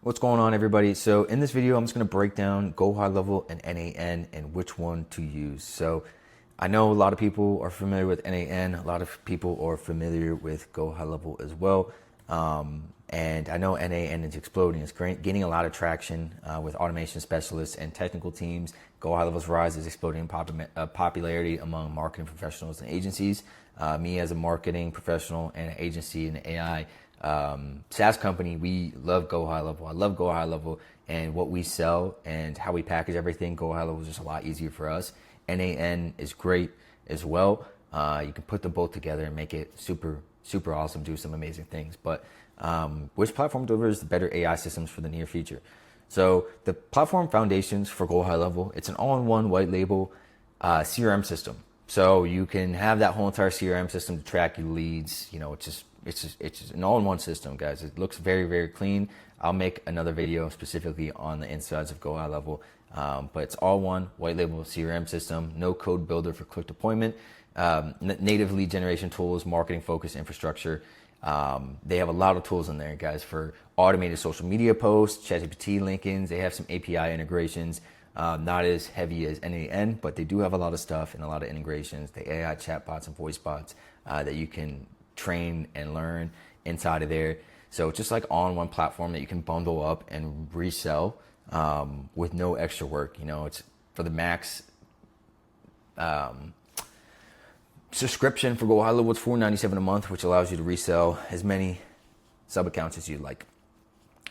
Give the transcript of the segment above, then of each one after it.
What's going on, everybody? So in this video, I'm just going to break down Go High Level and N8N and which one to use. So I know a lot of people are familiar with N8N. A lot of people are familiar with Go High Level as well. And I know N8N is exploding. It's gaining a lot of traction with automation specialists and technical teams. Go High Level's rise is exploding in popularity among marketing professionals and agencies. Me as a marketing professional and an agency and AI SaaS company, we love Go High Level. I love Go High Level and what we sell and how we package everything. Go High Level is just a lot easier for us. N8N is great as well. You can put them both together and make it super awesome, do some amazing things. But which platform delivers the better AI systems for the near future? So the platform foundations for Go High Level, it's an all-in-one white label CRM system. So you can have that whole entire CRM system to track your leads. You know, it's just an all-in-one system, guys. It looks very clean. I'll make another video specifically on the insides of Go High Level, but it's all one white label CRM system. No code builder for quick deployment. Native lead generation tools, marketing focused infrastructure. They have a lot of tools in there, guys, for automated social media posts, ChatGPT linkings. They have some API integrations. Not as heavy as N8N, but they do have a lot of stuff and a lot of integrations. The AI chatbots and voice bots that you can train and learn inside of there. So it's just like all in one platform that you can bundle up and resell with no extra work. You know, it's for the max subscription for Go High Level. It's $4.97 a month, which allows you to resell as many sub accounts as you like.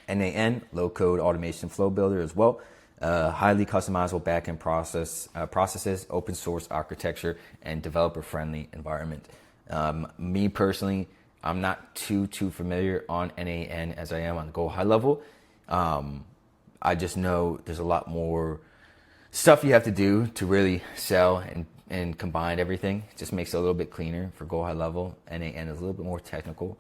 N8N, low code automation flow builder as well. Highly customizable backend processes, open source architecture, and developer friendly environment. Me personally, I'm not too familiar on N8N as I am on Go High Level. I just know there's a lot more stuff you have to do to really sell and combine everything. It just makes it a little bit cleaner for Go High Level. N8N is a little bit more technical.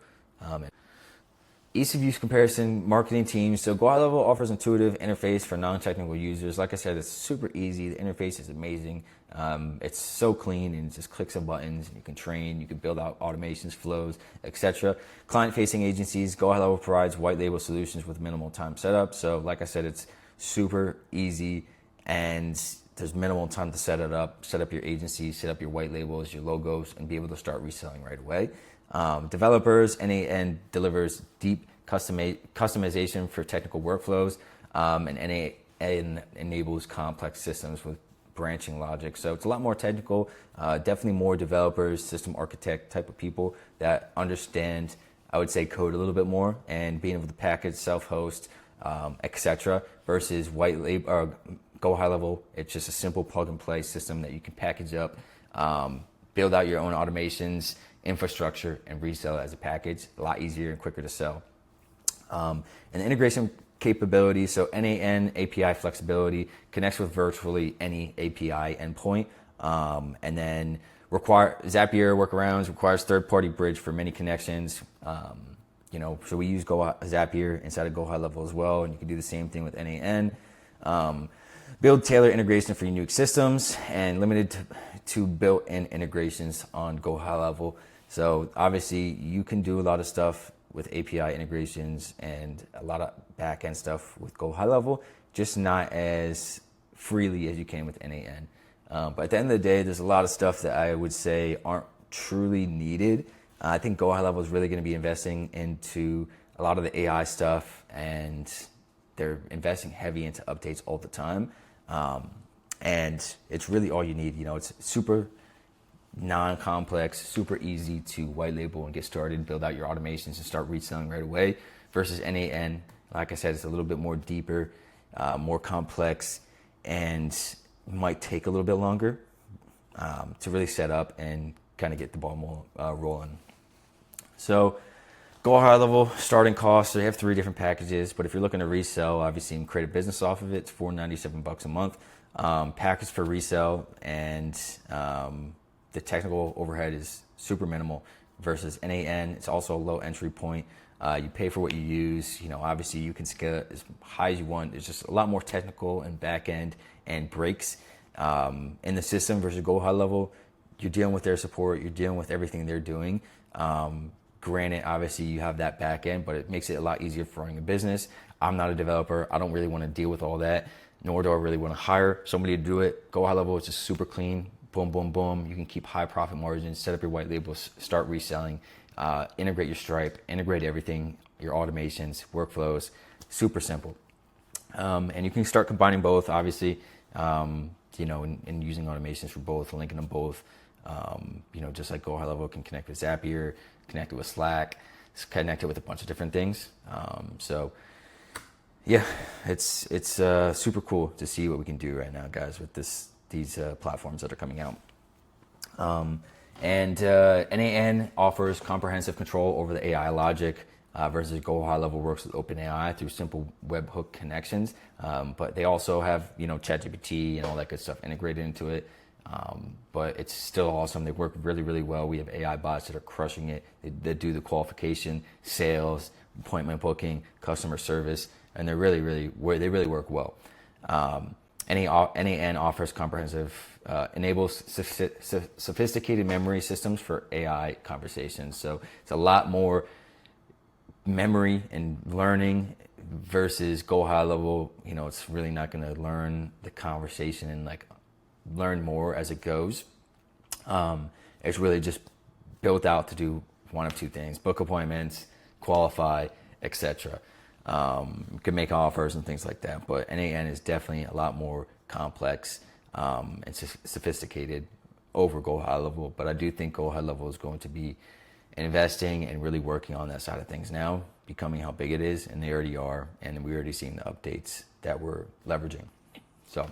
Ease of use comparison, marketing teams. So Go High Level offers intuitive interface for non-technical users. Like I said, it's super easy. The interface is amazing. It's so clean and just clicks of buttons. You can train, you can build out automations, flows, etc. Client-facing agencies, Go High Level provides white label solutions with minimal time setup. So like I said, it's super easy and there's minimal time to set it up, set up your agency, set up your white labels, your logos, and be able to start reselling right away. Developers, N8N delivers deep customization for technical workflows, and N8N enables complex systems with branching logic. So it's a lot more technical, definitely more developers, system architect type of people that understand, I would say, code a little bit more and being able to package, self-host, etc. versus white label or Go High Level. It's just a simple plug and play system that you can package up, build out your own automations, infrastructure, and resell it as a package. A lot easier and quicker to sell. And integration capability. So N8N API flexibility connects with virtually any API endpoint. And then Zapier workarounds requires third-party bridge for many connections. You know, so we use Zapier inside of Go High Level as well, and you can do the same thing with N8N. Build tailored integration for unique systems and limited to built-in integrations on Go High Level. So obviously you can do a lot of stuff with API integrations and a lot of back-end stuff with Go High Level, just not as freely as you can with N8N. But at the end of the day, there's a lot of stuff that I would say aren't truly needed. I think Go High Level is really going to be investing into a lot of the AI stuff, and they're investing heavy into updates all the time. And it's really all you need. You know, it's super non-complex, super easy to white label and get started, build out your automations and start reselling right away, versus N8N. Like I said, it's a little bit more deeper, more complex, and might take a little bit longer to really set up and kind of get the ball rolling. So Go High Level starting costs. So they have 3 different packages, but if you're looking to resell, obviously, and create a business off of it, it's $4.97 a month. Package for resell, and the technical overhead is super minimal versus N8N. It's also a low entry point. You pay for what you use. You know, obviously you can scale it as high as you want. It's just a lot more technical and back end and breaks in the system versus Go High Level. You're dealing with their support. You're dealing with everything they're doing. Granted, obviously you have that back end, but it makes it a lot easier for running a business. I'm not a developer. I don't really want to deal with all that, nor do I really want to hire somebody to do it. Go high level is just super clean. Boom, boom, boom. You can keep high profit margins, set up your white labels, start reselling, integrate your Stripe, integrate everything, your automations, workflows, super simple. And you can start combining both, obviously, you know, and using automations for both, linking them both. You know, just like Go High Level can connect with Zapier, connect it with Slack, connect it with a bunch of different things. So yeah, it's super cool to see what we can do right now, guys, with these platforms that are coming out. And N8N offers comprehensive control over the AI logic, versus Go High Level works with OpenAI through simple webhook connections. But they also have, you know, ChatGPT and all that good stuff integrated into it. But it's still awesome. They work really, really well. We have AI bots that are crushing it. They do the qualification, sales, appointment booking, customer service, and they really work well. N8N offers comprehensive, enables sophisticated memory systems for AI conversations. So it's a lot more memory and learning versus Go High Level. You know, it's really not going to learn the conversation and like learn more as it goes. It's really just built out to do one of two things: book appointments, qualify, etc. You can make offers and things like that. But N8N is definitely a lot more complex and sophisticated over Go High Level. But I do think Go High Level is going to be investing and really working on that side of things now, becoming how big it is, and they already are, and we already seen the updates that we're leveraging. So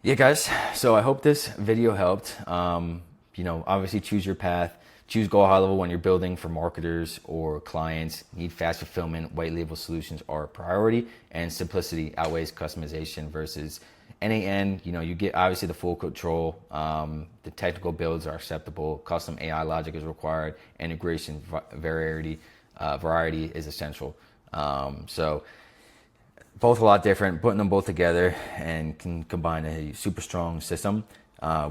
yeah, guys, so I hope this video helped. You know, obviously choose your path. Choose Go High Level when you're building for marketers or clients. Need fast fulfillment, white label solutions are a priority, and simplicity outweighs customization versus N8N. You know, you get obviously the full control. The technical builds are acceptable. Custom AI logic is required. Integration variety is essential. So both a lot different. Putting them both together and can combine a super strong system.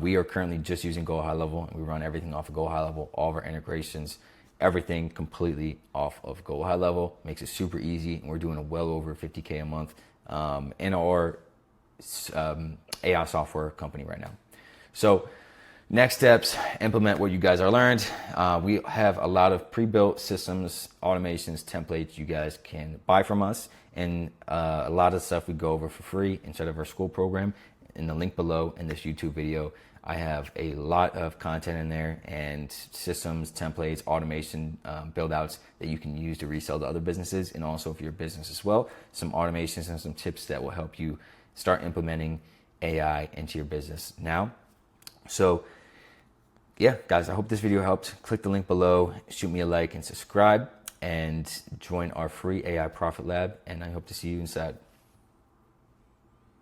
We are currently just using Go High Level. We run everything off of Go High Level. All of our integrations, everything completely off of Go High Level. Makes it super easy. And we're doing a well over $50K a month in our AI software company right now. So next steps, implement what you guys are learned. We have a lot of pre-built systems, automations, templates you guys can buy from us. And a lot of stuff we go over for free inside of our school program. In the link below in this YouTube video, I have a lot of content in there and systems, templates, automation build outs that you can use to resell to other businesses, and also for your business as well. Some automations and some tips that will help you start implementing AI into your business now. So yeah, guys, I hope this video helped. Click the link below, shoot me a like and subscribe, and join our free AI Profit Lab. And I hope to see you inside.